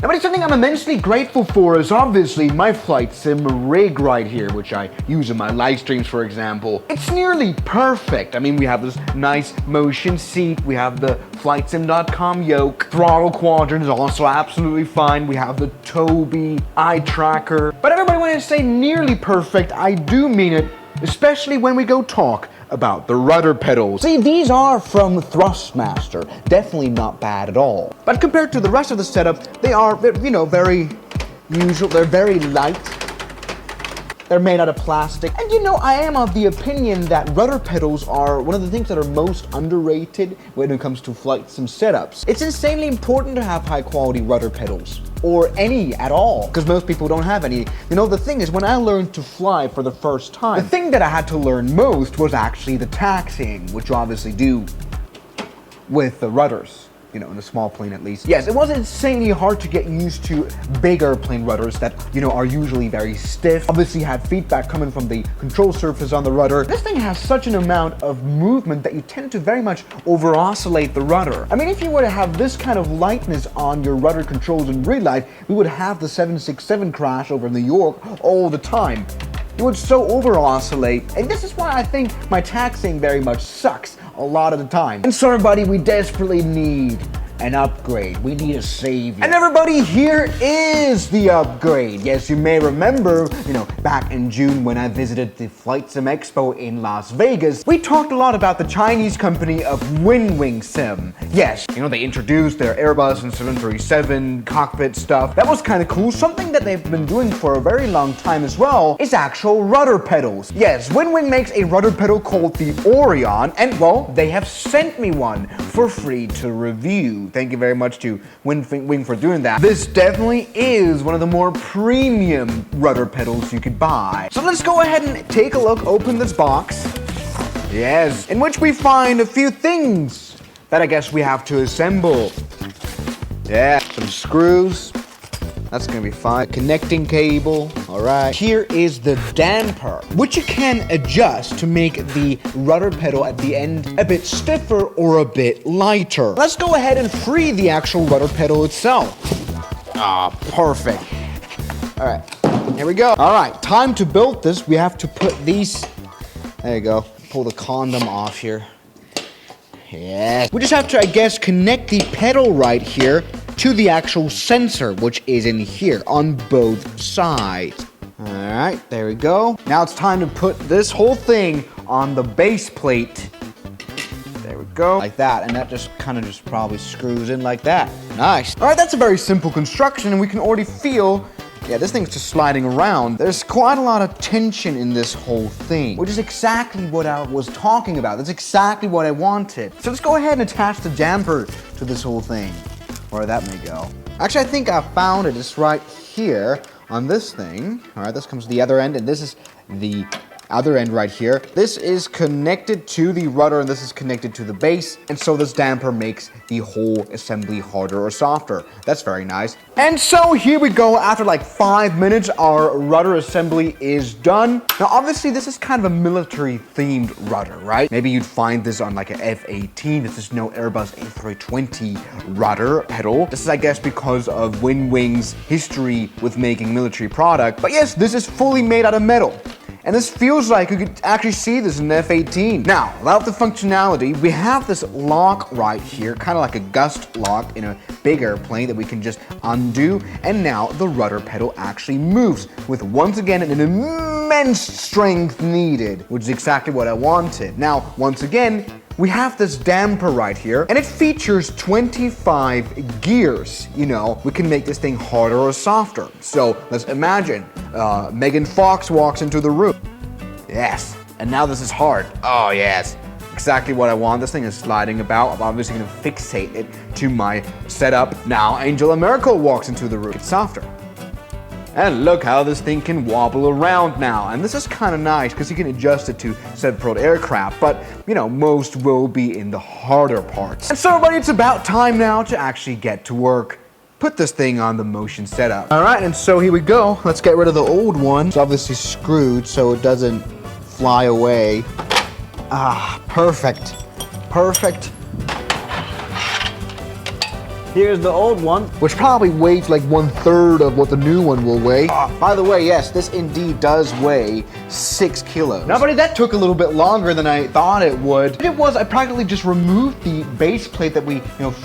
Now, but something I'm immensely grateful for is obviously my flight sim rig right here, which I use in my live streams, for example. It's nearly perfect. I mean, we have this nice motion seat, we have the flightsim.com yoke, throttle quadrant is also absolutely fine, we have the Toby eye tracker. But everybody, when I say nearly perfect, I do mean it, especially when we go talk about the rudder pedals. See, these are from Thrustmaster. Definitely not bad at all. But compared to the rest of the setup, they are, you know, very usual. They're very light. They're made out of plastic. And you know, I am of the opinion that rudder pedals are one of the things that are most underrated when it comes to flight sim setups. It's insanely important to have high quality rudder pedals, or any at all, because most people don't have any. You know, the thing is, when I learned to fly for the first time, the thing that I had to learn most was actually the taxiing, which you obviously do with the rudders. You know, in a small plane at least. Yes, it was insanely hard to get used to bigger plane rudders that, you know, are usually very stiff. Obviously had feedback coming from the control surface on the rudder. This thing has such an amount of movement that you tend to very much over-oscillate the rudder. I mean, if you were to have this kind of lightness on your rudder controls in real life, we would have the 767 crash over New York all the time. It would so over-oscillate, and this is why I think my taxiing very much sucks a lot of the time. And so everybody, we desperately need an upgrade. We need a savior. And everybody, here is the upgrade. Yes, you may remember, you know, back in June when I visited the Flight Sim Expo in Las Vegas, we talked a lot about the Chinese company of Winwing Sim. Yes, you know, they introduced their Airbus and 737 cockpit stuff. That was kind of cool. Something that they've been doing for a very long time as well is actual rudder pedals. Yes, Winwing makes a rudder pedal called the Orion, and well, they have sent me one for free to review. Thank you very much to Winwing for doing that. This definitely is one of the more premium rudder pedals you could buy. So let's go ahead and take a look, open this box. Yes, in which we find a few things that I guess we have to assemble. Yeah, some screws. That's gonna be fine. Connecting cable, all right. Here is the damper, which you can adjust to make the rudder pedal at the end a bit stiffer or a bit lighter. Let's go ahead and free the actual rudder pedal itself. Ah, perfect. All right, here we go. All right, time to build this. We have to put these, there you go. Pull the condom off here. Yeah. We just have to, I guess, connect the pedal right here to the actual sensor, which is in here on both sides. All right, there we go. Now it's time to put this whole thing on the base plate. There we go, like that, and that just kind of just probably screws in like that. Nice. All right, that's a very simple construction, and we can already feel, yeah, this thing's just sliding around. There's quite a lot of tension in this whole thing, which is exactly what I was talking about. That's exactly what I wanted. So let's go ahead and attach the damper to this whole thing. Where that may go. Actually, I think I found it. It's right here on this thing. All right, this comes to the other end, and this is the other end right here. This is connected to the rudder, and this is connected to the base, and so this damper makes the whole assembly harder or softer. That's very nice. And so here we go. After like 5 minutes, our rudder assembly is done. Now, obviously, this is kind of a military-themed rudder, right? Maybe you'd find this on like an F-18. This is no Airbus A320 rudder pedal. This is, I guess, because of Winwing's history with making military product. But yes, this is fully made out of metal. And this feels like you could actually see this in the F-18. Now, without the functionality, we have this lock right here, kind of like a gust lock in a bigger plane that we can just undo. And now the rudder pedal actually moves with, once again, an immense strength needed, which is exactly what I wanted. Now, once again, we have this damper right here, and it features 25 gears. You know, we can make this thing harder or softer. So let's imagine Megan Fox walks into the room. Yes, and now this is hard. Oh yes, exactly what I want. This thing is sliding about. I'm obviously gonna fixate it to my setup. Now Angela Merkel walks into the room. It's softer. And look how this thing can wobble around now. And this is kind of nice because you can adjust it to separate aircraft, but you know, most will be in the harder parts. And so everybody, it's about time now to actually get to work. Put this thing on the motion setup. All right, and so here we go. Let's get rid of the old one. It's obviously screwed so it doesn't fly away. Ah, perfect. Perfect. Here's the old one. which probably weighs like 1/3 of what the new one will weigh. By the way, yes, this indeed does weigh 6 kilos. Now, buddy, that took a little bit longer than I thought it would. It was, I practically just removed the base plate that we,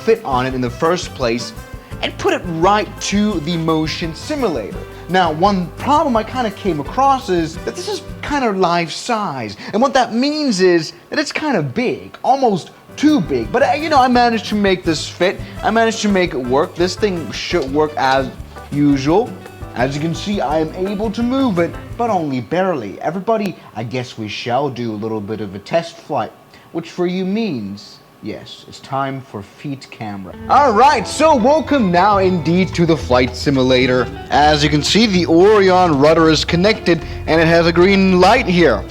fit on it in the first place and put it right to the motion simulator. Now, one problem I kind of came across is that this is kind of life size. And what that means is that it's kind of big, almost too big. But, I managed to make this fit. I managed to make it work. This thing should work as usual. As you can see, I am able to move it, but only barely. Everybody, I guess we shall do a little bit of a test flight, which for you means, yes, it's time for feet camera. All right, so welcome now indeed to the flight simulator. As you can see, the Orion rudder is connected and it has a green light here.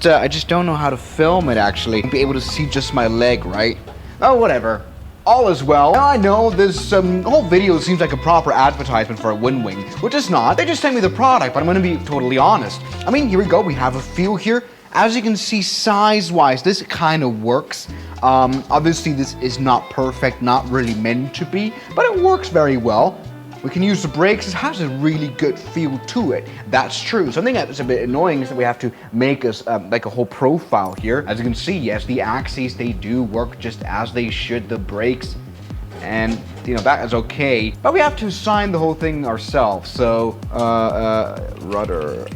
I just don't know how to film it actually. Be able to see just my leg, right? Oh, whatever. All is well. Now I know this whole video seems like a proper advertisement for a Winwing, which is not. They just sent me the product, but I'm gonna be totally honest. I mean, here we go. We have a feel here. As you can see, size-wise, this kind of works. Obviously, this is not perfect, not really meant to be, but it works very well. We can use the brakes. It has a really good feel to it. That's true. Something that's a bit annoying is that we have to make us like a whole profile here. As you can see, yes, the axes, they do work just as they should. The brakes, and that is okay. But we have to assign the whole thing ourselves. So, rudder,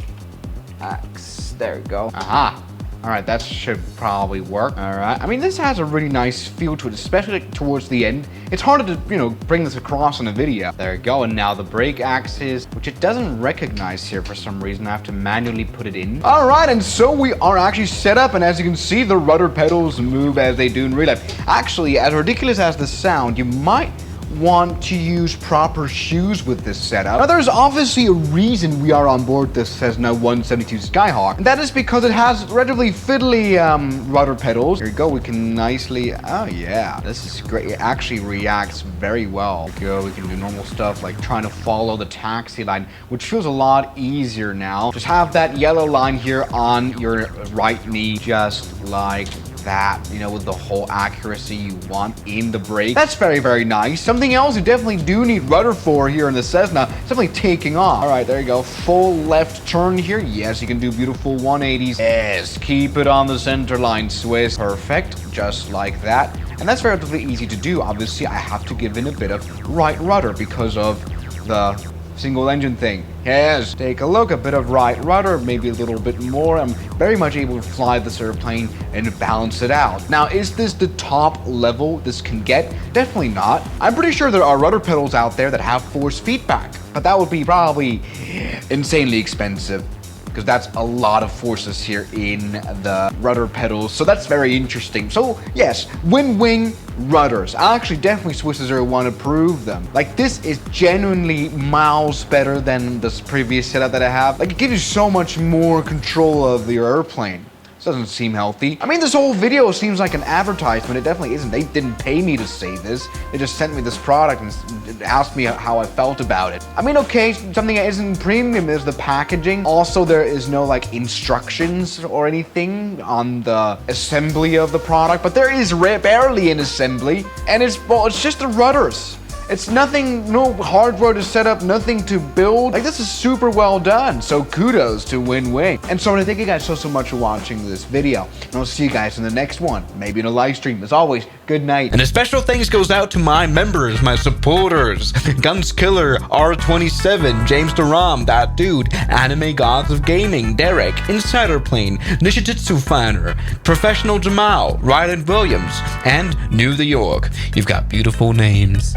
axe. There we go. Aha. All right, that should probably work. All right. I mean, this has a really nice feel to it, especially towards the end. It's harder to, bring this across in a video. There we go. And now the brake axis, which it doesn't recognize here for some reason. I have to manually put it in. All right, and so we are actually set up. And as you can see, the rudder pedals move as they do in real life. Actually, as ridiculous as the sound, you might want to use proper shoes with this setup. Now, there's obviously a reason we are on board this Cessna 172 Skyhawk, and that is because it has relatively fiddly rudder pedals. Here we go, we can nicely, oh yeah, this is great. It actually reacts very well. Here we go, we can do normal stuff like trying to follow the taxi line, which feels a lot easier now. Just have that yellow line here on your right knee, just like that, with the whole accuracy you want in the brake. That's very, very nice. Something else you definitely do need rudder for here in the Cessna, it's definitely taking off. All right, there you go. Full left turn here. Yes, you can do beautiful 180s. Yes, keep it on the center line, Swiss. Perfect, just like that. And that's relatively easy to do. Obviously, I have to give in a bit of right rudder because of the single engine thing. Yes, take a look, a bit of right rudder, maybe a little bit more. I'm very much able to fly this airplane and balance it out. Now, is this the top level this can get? Definitely not. I'm pretty sure there are rudder pedals out there that have force feedback, but that would be probably insanely expensive, because that's a lot of forces here in the rudder pedals. So that's very interesting. So yes, Winwing rudders. I actually definitely Swiss 01 approve them. Like, this is genuinely miles better than this previous setup that I have. Like, it gives you so much more control of your airplane. This doesn't seem healthy. I mean, this whole video seems like an advertisement. It definitely isn't. They didn't pay me to say this. They just sent me this product and asked me how I felt about it. I mean, okay, something that isn't premium is the packaging. Also, there is no instructions or anything on the assembly of the product, but there is barely an assembly, and it's just the rudders. It's nothing, no hardware to set up, nothing to build. Like, this is super well done. So kudos to Winwing. And so I want to thank you guys so much for watching this video. And I'll see you guys in the next one, maybe in a live stream. As always, good night. And a special thanks goes out to my members, my supporters. Guns Killer, R27, James Duram, That Dude, Anime Gods of Gaming, Derek, Insider Plane, Nishijitsu Finder, Professional Jamal, Ryland Williams, and New York. You've got beautiful names.